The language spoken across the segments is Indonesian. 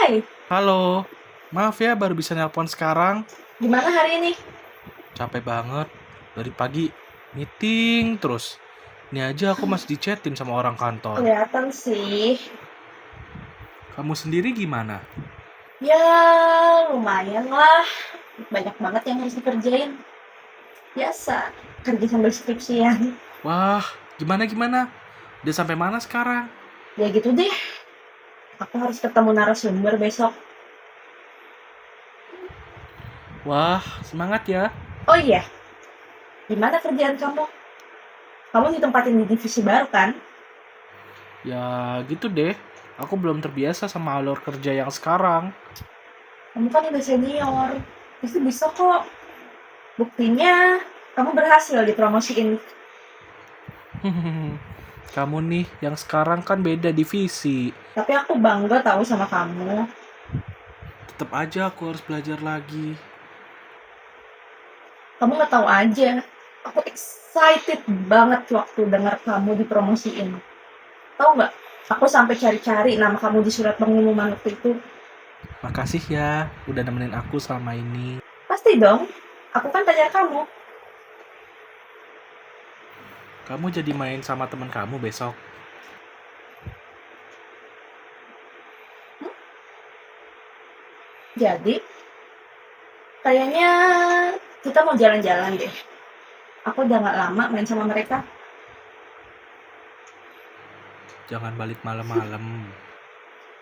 Hai, Halo, maaf ya baru bisa nelpon sekarang. gimana hari ini? Capek banget. Dari pagi meeting terus. Ini aja aku masih dichatin sama orang kantor. Kelihatan sih. Kamu sendiri gimana? Ya, lumayan lah. Banyak banget yang harus dikerjain. Biasa, kerja sambil skripsian. Wah, gimana? Udah sampai mana sekarang? Ya gitu deh, aku harus ketemu narasumber besok. Wah, semangat ya. Oh iya, gimana kerjaan kamu? Kamu ditempatin di divisi baru kan? Ya gitu deh. Aku belum terbiasa sama alur kerja yang sekarang. Kamu kan udah senior. Pasti bisa kok. Buktinya, kamu berhasil dipromosiin. Kamu nih yang sekarang kan beda divisi. Tapi aku bangga tahu sama kamu. Tetap aja aku harus belajar lagi. Kamu nggak tahu aja. Aku excited banget waktu dengar kamu dipromosiin. Tahu nggak? Aku sampai cari-cari nama kamu di surat pengumuman waktu itu. Makasih ya udah nemenin aku selama ini. Pasti dong. Aku kan pacar kamu. Kamu jadi main sama teman kamu besok. Hmm? Jadi, kayaknya kita mau jalan-jalan deh. Aku udah nggak lama main sama mereka. Jangan balik malam-malam.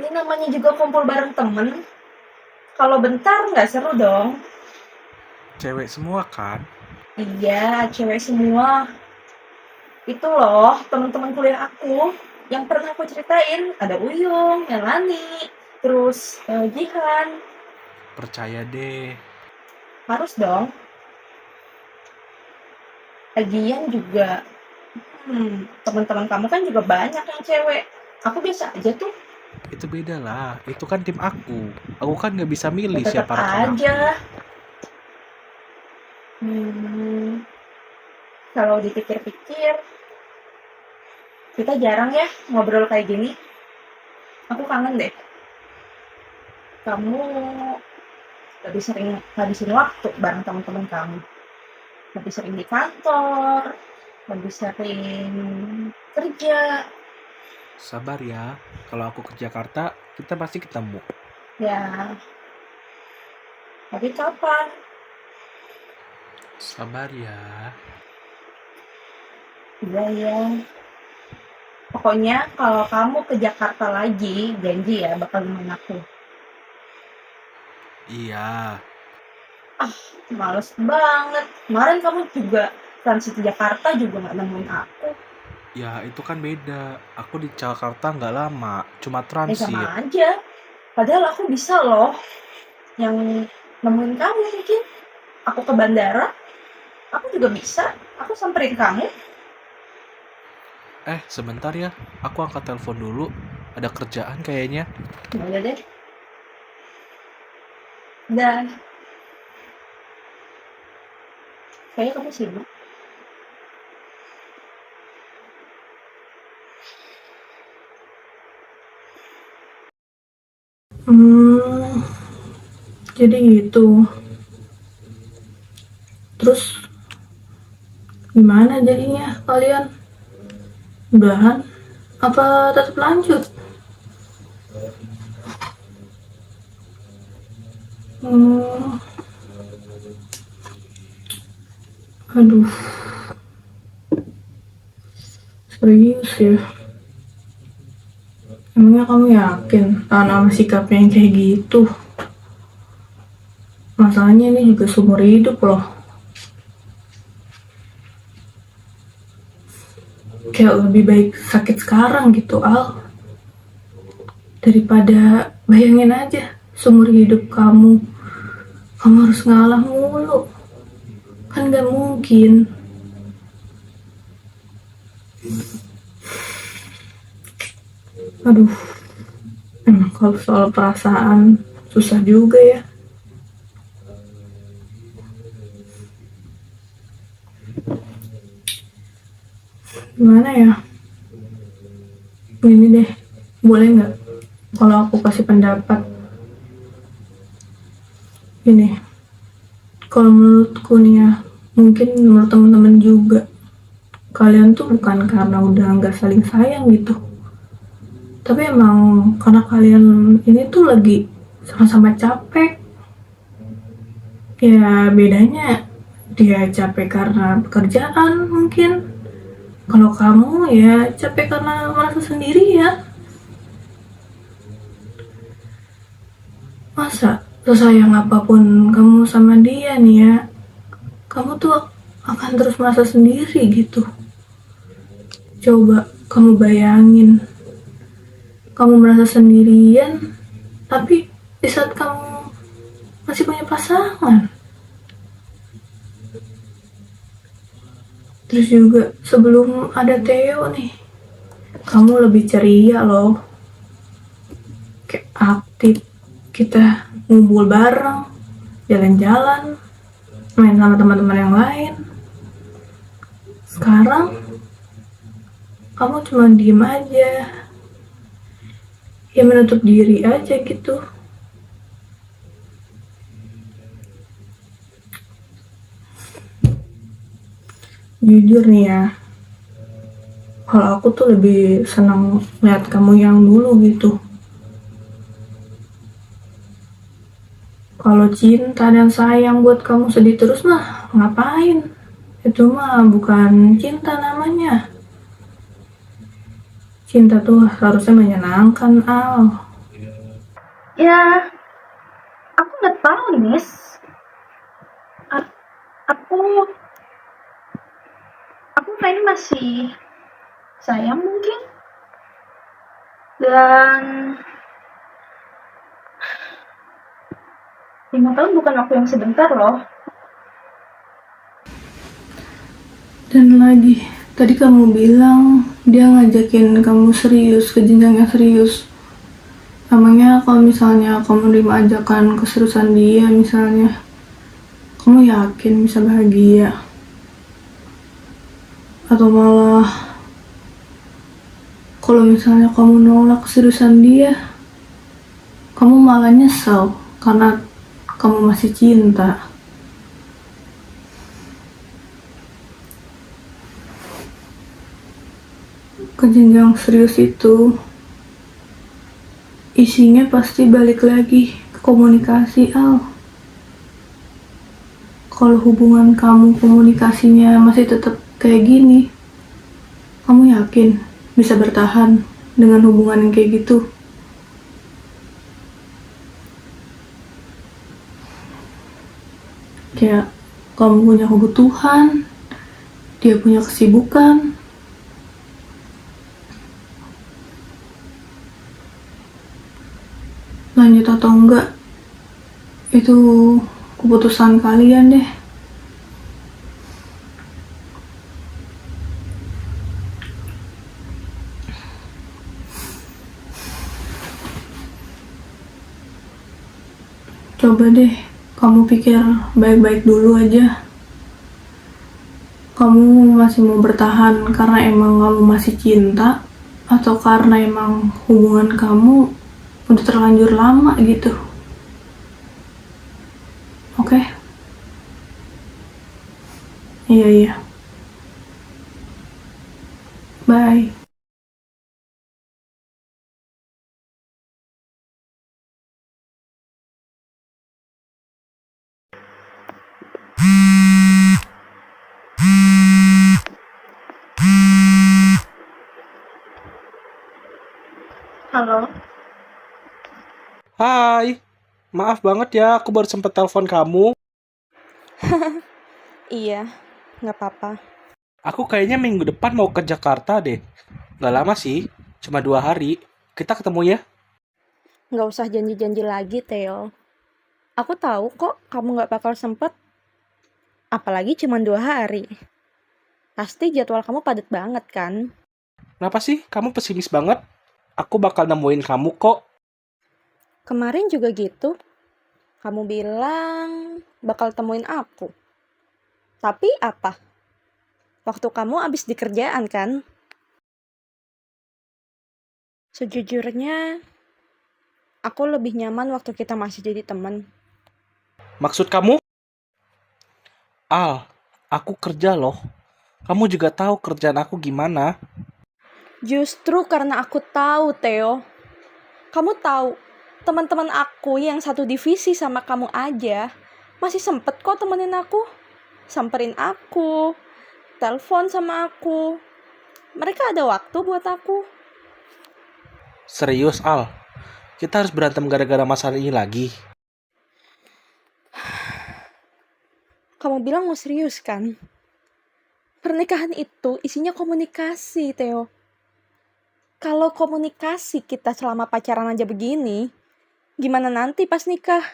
Ini namanya juga kumpul bareng temen. Kalau bentar nggak seru dong. Cewek semua kan? Iya, cewek semua. Itu loh, teman-teman kuliah aku yang pernah aku ceritain. Ada Uyung, Melani, terus Jihan. Percaya deh. Harus dong. Lagian juga, teman-teman kamu kan juga banyak yang cewek. Aku biasa aja tuh. Itu beda lah. Itu kan tim aku. Aku kan nggak bisa Ya milih tetap siapa rekan aku. aja. Hmm, kalau dipikir-pikir, kita jarang ya ngobrol kayak gini. Aku kangen deh. Kamu lebih sering ngabisin waktu bareng teman-teman kamu. Lebih sering di kantor, lebih sering kerja. Sabar ya. Kalau aku ke Jakarta, kita pasti ketemu. Ya, tapi kapan? Sabar ya. Iya ya. Pokoknya kalau kamu ke Jakarta lagi, janji ya bakal nemenin aku. Iya. Ah, males banget. Kemarin kamu juga transit Jakarta juga nggak nemuin aku. Ya itu kan beda. Aku di Jakarta nggak lama. Cuma Ya transit. sama aja. Padahal aku bisa loh yang nemuin kamu mungkin. Aku ke bandara, aku juga bisa. Aku samperin kamu. Sebentar ya. Aku angkat telepon dulu. Ada kerjaan kayaknya. Ya udah deh. Dan kayaknya kamu sibuk. Hmm, jadi gitu. Terus gimana jadinya kalian? Udahan? Apa tetap lanjut? Hmm, aduh, serius ya. Emangnya kamu yakin tahan sama sikapnya yang kayak gitu? Masalahnya ini juga seumur hidup loh. Kayak lebih baik sakit sekarang gitu, Al. Daripada bayangin aja seumur hidup kamu harus ngalah mulu. Kan gak mungkin. Aduh, kalau soal perasaan susah juga ya. Gimana ya? Ini deh, boleh nggak kalau aku kasih pendapat? Ini, kalau menurutku nih ya, mungkin menurut teman-teman juga, kalian tuh bukan karena udah nggak saling sayang gitu, tapi emang karena kalian ini tuh lagi sama-sama capek. Ya bedanya dia capek karena pekerjaan mungkin, kalau kamu ya capek karena merasa sendirian. Masa sesayang apapun kamu sama dia nih ya, kamu tuh akan terus merasa sendiri gitu? Coba kamu bayangin, kamu merasa sendirian, tapi di saat kamu masih punya pasangan. Terus juga sebelum ada Theo nih, kamu lebih ceria loh, kayak aktif, kita ngumpul bareng, jalan-jalan, main sama teman-teman yang lain. Sekarang kamu cuma diem aja, ya menutup diri aja gitu. Jujur nih ya, kalau aku tuh lebih senang lihat kamu yang dulu gitu. Kalau cinta dan sayang buat kamu sedih terus mah ngapain? Itu mah bukan cinta namanya. Cinta tuh harusnya menyenangkan, Al. Ya, aku nggak tahu, Nis. A- aku aku kayaknya masih sayang mungkin. Dan 5 tahun bukan waktu yang sebentar loh. Dan lagi, tadi kamu bilang dia ngajakin kamu serius, ke jenjang yang serius. Emangnya kalau misalnya kamu terima ajakan keseriusan dia misalnya, kamu yakin bisa bahagia? Atau malah kalau misalnya kamu nolak keseriusan dia, kamu malah nyesel karena kamu masih cinta? Ke jenjang serius itu isinya pasti balik lagi ke komunikasi, Al. Kalau hubungan kamu komunikasinya masih tetap kayak gini, kamu yakin bisa bertahan dengan hubungan yang kayak gitu? Kayak kamu punya kebutuhan, dia punya kesibukan, lanjut atau enggak itu keputusan kalian deh. Coba deh kamu pikir baik-baik dulu aja. Kamu masih mau bertahan karena emang kamu masih cinta, atau karena emang hubungan kamu udah terlanjur lama gitu? Oke? Iya, iya. Bye. Halo. Hai, maaf banget ya aku baru sempat telepon kamu. Iya, nggak apa-apa. Aku kayaknya minggu depan mau ke Jakarta deh. Gak lama sih, cuma 2 hari. Kita ketemu ya. Nggak usah janji-janji lagi, Theo. Aku tahu kok kamu nggak bakal sempet, apalagi cuma 2 hari. Pasti jadwal kamu padat banget kan? Kenapa sih kamu pesimis banget? Aku bakal nemuin kamu kok. Kemarin juga gitu. Kamu bilang bakal temuin aku. Tapi apa? Waktu kamu habis di kerjaan kan? Sejujurnya, aku lebih nyaman waktu kita masih jadi teman. Maksud kamu? Al, aku kerja loh. Kamu juga tahu kerjaan aku gimana. Justru karena aku tahu, Theo. Kamu tahu, teman-teman aku yang satu divisi sama kamu aja masih sempet kok temenin aku. Samperin aku, telepon sama aku. Mereka ada waktu buat aku. Serius, Al? Kita harus berantem gara-gara masalah ini lagi. Kamu bilang mau serius kan? Pernikahan itu isinya komunikasi, Theo. Kalau komunikasi kita selama pacaran aja begini, gimana nanti pas nikah?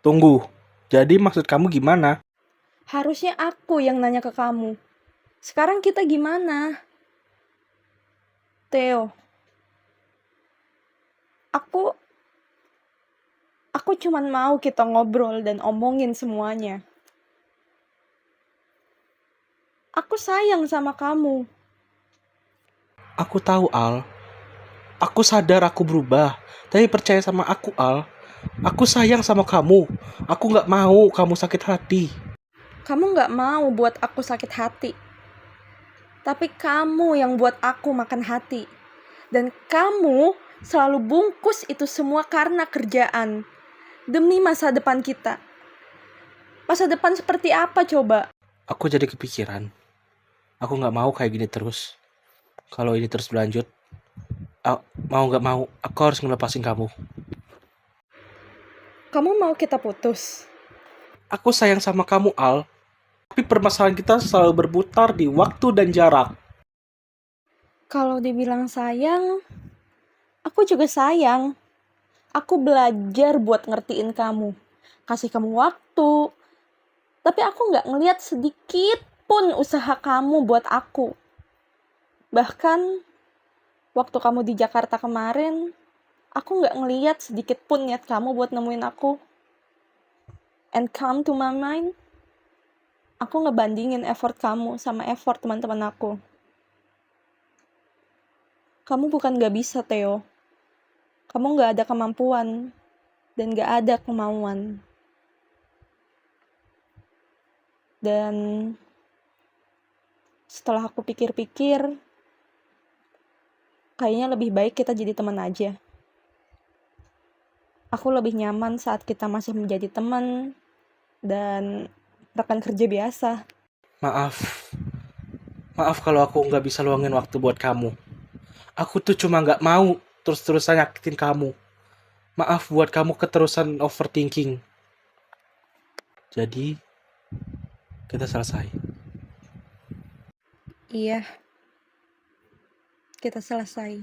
Tunggu, jadi maksud kamu gimana? Harusnya aku yang nanya ke kamu. Sekarang kita gimana? Theo, aku cuman mau kita ngobrol dan omongin semuanya. Aku sayang sama kamu. Aku tahu, Al. Aku sadar aku berubah. Tapi percaya sama aku, Al. Aku sayang sama kamu. Aku gak mau kamu sakit hati. Kamu gak mau buat aku sakit hati. Tapi kamu yang buat aku makan hati. Dan kamu selalu bungkus itu semua karena kerjaan. Demi masa depan kita. Masa depan seperti apa coba? Aku jadi kepikiran. Aku gak mau kayak gini terus. Kalau ini terus berlanjut, mau gak mau, aku harus ngelepasin kamu. Kamu mau kita putus? Aku sayang sama kamu, Al. Tapi permasalahan kita selalu berputar di waktu dan jarak. Kalau dibilang sayang, aku juga sayang. Aku belajar buat ngertiin kamu. Kasih kamu waktu. Tapi aku gak ngeliat sedikit pun usaha kamu buat aku. Bahkan, waktu kamu di Jakarta kemarin, aku gak ngeliat sedikit pun niat kamu buat nemuin aku. And come to my mind, aku ngebandingin effort kamu sama effort teman-teman aku. Kamu bukan gak bisa, Theo. Kamu gak ada kemampuan dan gak ada kemauan. Dan setelah aku pikir-pikir, kayaknya lebih baik kita jadi teman aja. Aku lebih nyaman saat kita masih menjadi teman dan rekan kerja biasa. Maaf kalau aku nggak bisa luangin waktu buat kamu. Aku tuh cuma nggak mau terus-terusan nyakitin kamu. Maaf buat kamu keterusan overthinking. Jadi, kita selesai. Iya, kita selesai.